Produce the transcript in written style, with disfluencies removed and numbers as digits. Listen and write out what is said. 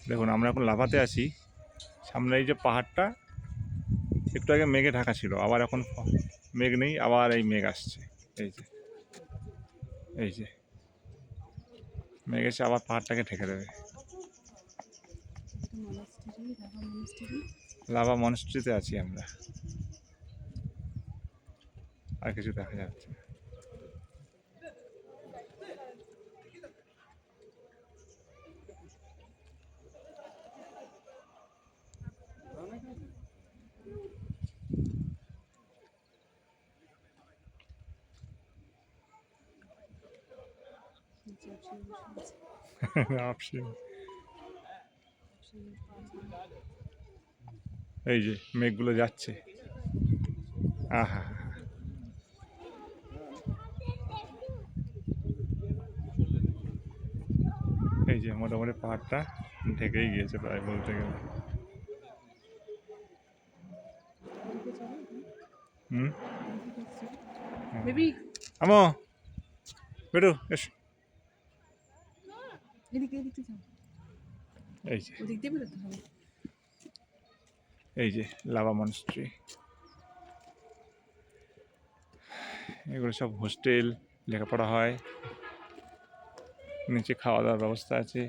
দেখুন আমরা এখন লাভাতে আছি। সামনে এই যে পাহাড়টা, একটু আগে মেঘে ঢাকা ছিল, আবার এখন মেঘ নেই, আবার এই মেঘ আসছে। এই যে এই যে মেঘ এসে আবার পাহাড়টাকে ঢেকে দেবে। লাভা মনস্ট্রিতে আছি আমরা, আর কিছু দেখা যাচ্ছে না। এই যে মেঘগুলো যাচ্ছে, আহা, এই যে মোটামুটি পাহাড়টা ঢেকেই গিয়েছে প্রায় বলতে গেলে। বেবি আমো বেরো এসো। এদিকে এদিকে যাও, এই যে ওদিক দিয়ে বেরোতে হবে। এই যে লাভা মনস্ট্রি, এগুলো সব হোস্টেল, লেখাপড়া হয়, নিচে খাওয়া দাওয়ার ব্যবস্থা আছে।